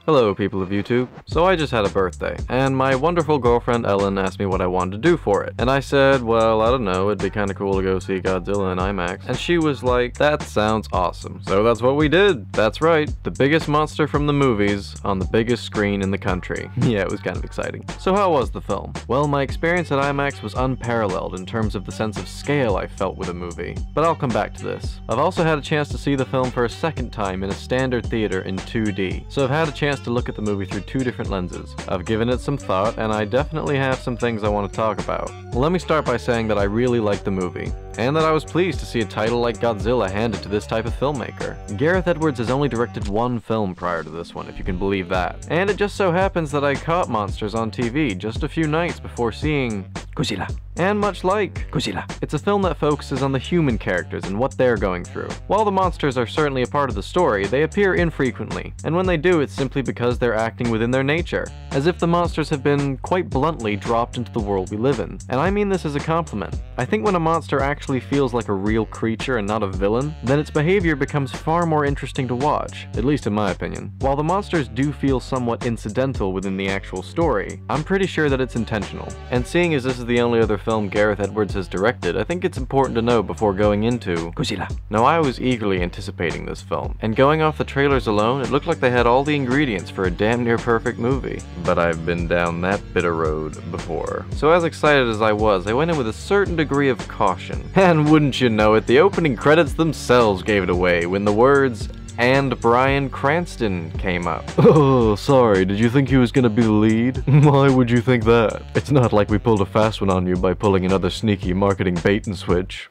Hello people of YouTube. So I just had a birthday, and my wonderful girlfriend Ellen asked me what I wanted to do for it. And I said, well, I don't know, it'd be kinda cool to go see Godzilla in IMAX. And she was like, that sounds awesome. So that's what we did. That's right, the biggest monster from the movies on the biggest screen in the country. Yeah, it was kind of exciting. So how was the film? Well, my experience at IMAX was unparalleled in terms of the sense of scale I felt with a movie. But I'll come back to this. I've also had a chance to see the film for a second time in a standard theater in 2D. So I've had a chance to look at the movie through two different lenses. I've given it some thought, and I definitely have some things I want to talk about. Well, let me start by saying that I really liked the movie, and that I was pleased to see a title like Godzilla handed to this type of filmmaker. Gareth Edwards has only directed one film prior to this one, if you can believe that. And it just so happens that I caught monsters on TV just a few nights before seeing Godzilla. And much like Godzilla, it's a film that focuses on the human characters and what they're going through. While the monsters are certainly a part of the story, they appear infrequently, and when they do, it's simply because they're acting within their nature, as if the monsters have been, quite bluntly, dropped into the world we live in. And I mean this as a compliment. I think when a monster actually feels like a real creature and not a villain, then its behavior becomes far more interesting to watch, at least in my opinion. While the monsters do feel somewhat incidental within the actual story, I'm pretty sure that it's intentional. And seeing as this is the only other film Gareth Edwards has directed, I think it's important to know before going into Godzilla. Now, I was eagerly anticipating this film, and going off the trailers alone, it looked like they had all the ingredients for a damn near perfect movie. But I've been down that bitter road before. So as excited as I was, I went in with a certain degree of caution. And wouldn't you know it, the opening credits themselves gave it away when the words "and Bryan Cranston" came up. Oh, sorry, did you think he was gonna be the lead? Why would you think that? It's not like we pulled a fast one on you by pulling another sneaky marketing bait and switch.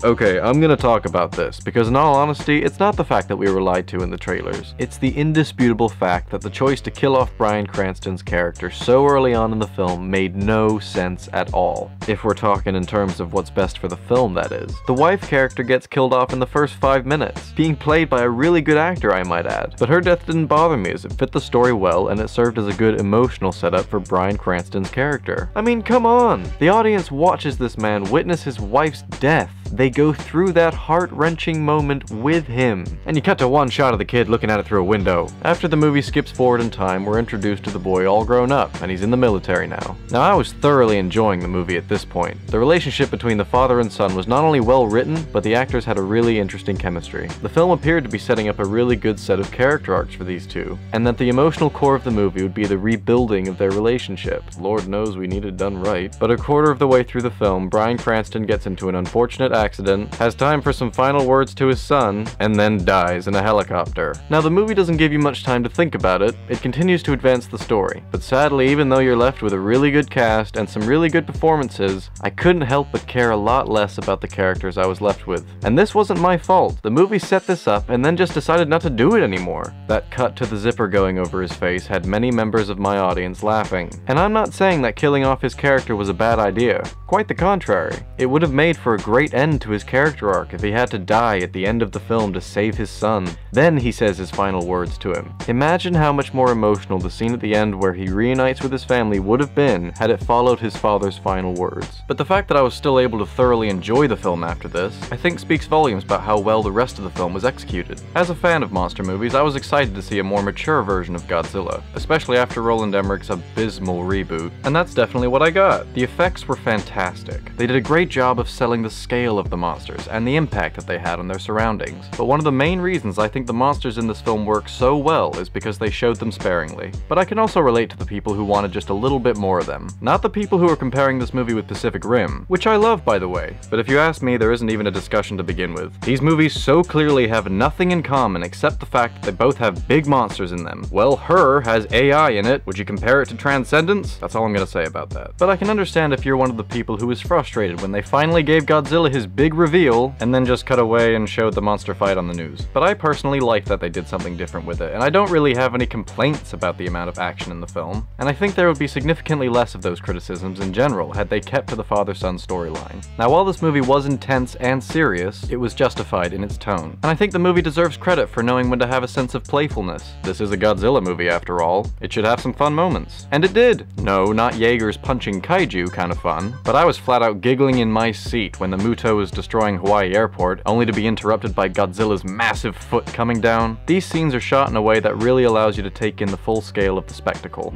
Okay, I'm gonna talk about this, because in all honesty, it's not the fact that we were lied to in the trailers. It's the indisputable fact that the choice to kill off Bryan Cranston's character so early on in the film made no sense at all. If we're talking in terms of what's best for the film, that is. The wife character gets killed off in the first 5 minutes, being played by a really good actor, I might add. But her death didn't bother me, as it fit the story well, and it served as a good emotional setup for Bryan Cranston's character. I mean, come on! The audience watches this man witness his wife's death. They go through that heart-wrenching moment with him. And you cut to one shot of the kid looking at it through a window. After the movie skips forward in time, we're introduced to the boy all grown up, and he's in the military now. Now, I was thoroughly enjoying the movie at this point. The relationship between the father and son was not only well written, but the actors had a really interesting chemistry. The film appeared to be setting up a really good set of character arcs for these two, and that the emotional core of the movie would be the rebuilding of their relationship. Lord knows we need it done right. But a quarter of the way through the film, Bryan Cranston gets into an unfortunate accident, has time for some final words to his son, and then dies in a helicopter. Now, the movie doesn't give you much time to think about it. It continues to advance the story. But sadly, even though you're left with a really good cast and some really good performances, I couldn't help but care a lot less about the characters I was left with. And this wasn't my fault. The movie set this up and then just decided not to do it anymore. That cut to the zipper going over his face had many members of my audience laughing. And I'm not saying that killing off his character was a bad idea. Quite the contrary. It would have made for a great end to his character arc if he had to die at the end of the film to save his son. Then he says his final words to him. Imagine how much more emotional the scene at the end where he reunites with his family would have been had it followed his father's final words. But the fact that I was still able to thoroughly enjoy the film after this, I think speaks volumes about how well the rest of the film was executed. As a fan of monster movies, I was excited to see a more mature version of Godzilla, especially after Roland Emmerich's abysmal reboot, and that's definitely what I got. The effects were fantastic. They did a great job of selling the scale of the monsters and the impact that they had on their surroundings. But one of the main reasons I think the monsters in this film work so well is because they showed them sparingly. But I can also relate to the people who wanted just a little bit more of them. Not the people who are comparing this movie with Pacific Rim, which I love, by the way. But if you ask me, there isn't even a discussion to begin with. These movies so clearly have nothing in common except the fact that they both have big monsters in them. Well, Her has AI in it. Would you compare it to Transcendence? That's all I'm gonna say about that. But I can understand if you're one of the people who was frustrated when they finally gave Godzilla his big reveal, and then just cut away and showed the monster fight on the news. But I personally liked that they did something different with it, and I don't really have any complaints about the amount of action in the film, and I think there would be significantly less of those criticisms in general had they kept to the father-son storyline. Now, while this movie was intense and serious, it was justified in its tone, and I think the movie deserves credit for knowing when to have a sense of playfulness. This is a Godzilla movie after all. It should have some fun moments. And it did! No, not Jaeger's punching kaiju kind of fun, but I was flat out giggling in my seat when the Muto Yamato is destroying Hawaii Airport, only to be interrupted by Godzilla's massive foot coming down. These scenes are shot in a way that really allows you to take in the full scale of the spectacle.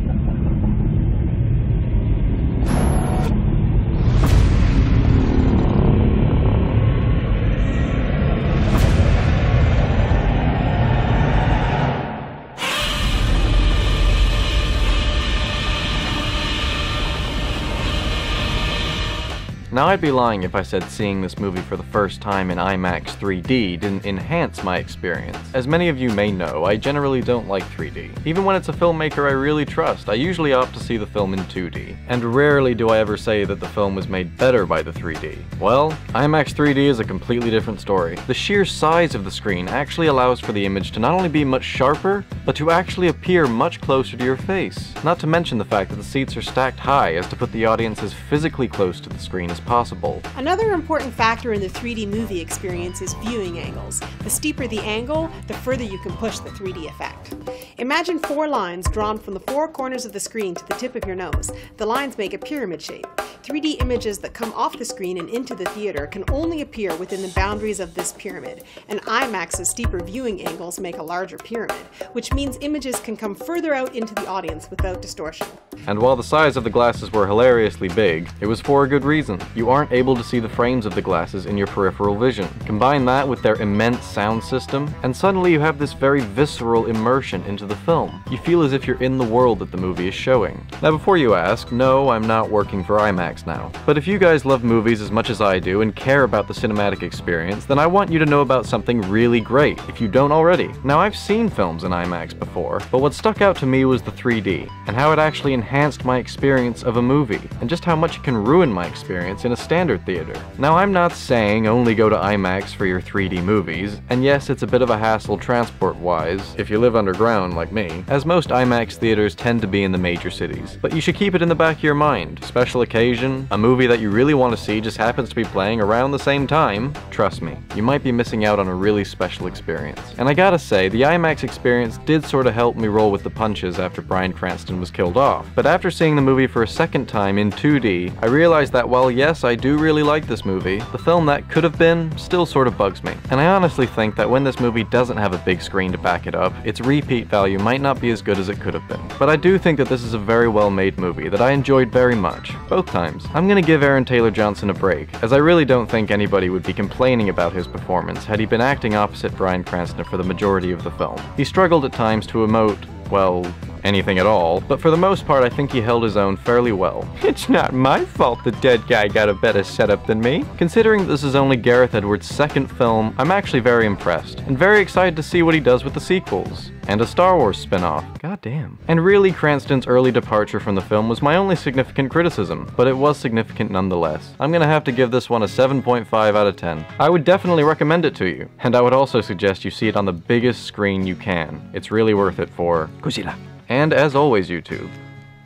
Now I'd be lying if I said seeing this movie for the first time in IMAX 3D didn't enhance my experience. As many of you may know, I generally don't like 3D. Even when it's a filmmaker I really trust, I usually opt to see the film in 2D. And rarely do I ever say that the film was made better by the 3D. Well, IMAX 3D is a completely different story. The sheer size of the screen actually allows for the image to not only be much sharper, but to actually appear much closer to your face. Not to mention the fact that the seats are stacked high as to put the audience as physically close to the screen as possible. Another important factor in the 3D movie experience is viewing angles. The steeper the angle, the further you can push the 3D effect. Imagine 4 lines drawn from the 4 corners of the screen to the tip of your nose. The lines make a pyramid shape. 3D images that come off the screen and into the theater can only appear within the boundaries of this pyramid, and IMAX's steeper viewing angles make a larger pyramid, which means images can come further out into the audience without distortion. And while the size of the glasses were hilariously big, it was for a good reason. You aren't able to see the frames of the glasses in your peripheral vision. Combine that with their immense sound system, and suddenly you have this very visceral immersion into the film. You feel as if you're in the world that the movie is showing. Now before you ask, no, I'm not working for IMAX now. But if you guys love movies as much as I do and care about the cinematic experience, then I want you to know about something really great, if you don't already. Now I've seen films in IMAX before, but what stuck out to me was the 3D, and how it actually enhanced my experience of a movie, and just how much it can ruin my experience in a standard theater. Now I'm not saying only go to IMAX for your 3D movies, and yes, it's a bit of a hassle transport-wise, if you live underground like me, as most IMAX theaters tend to be in the major cities. But you should keep it in the back of your mind. Special occasion, a movie that you really want to see just happens to be playing around the same time, trust me, you might be missing out on a really special experience. And I gotta say, the IMAX experience did sort of help me roll with the punches after Bryan Cranston was killed off. But after seeing the movie for a second time in 2D, I realized that while yes, I do really like this movie, the film that could have been still sort of bugs me. And I honestly think that when this movie doesn't have a big screen to back it up, its repeat value might not be as good as it could have been. But I do think that this is a very well made movie that I enjoyed very much, both times. I'm gonna give Aaron Taylor Johnson a break, as I really don't think anybody would be complaining about his performance had he been acting opposite Bryan Cranston for the majority of the film. He struggled at times to emote, well, anything at all, but for the most part I think he held his own fairly well. It's not my fault the dead guy got a better setup than me. Considering this is only Gareth Edwards' second film, I'm actually very impressed, and very excited to see what he does with the sequels. And a Star Wars spin-off. God damn. And really, Cranston's early departure from the film was my only significant criticism, but it was significant nonetheless. I'm gonna have to give this one a 7.5 out of 10. I would definitely recommend it to you, and I would also suggest you see it on the biggest screen you can. It's really worth it for Godzilla. And as always, YouTube,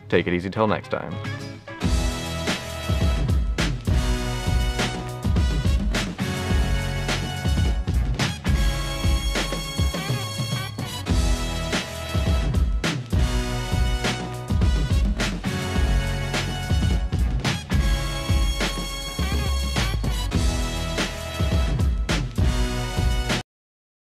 take it easy till next time.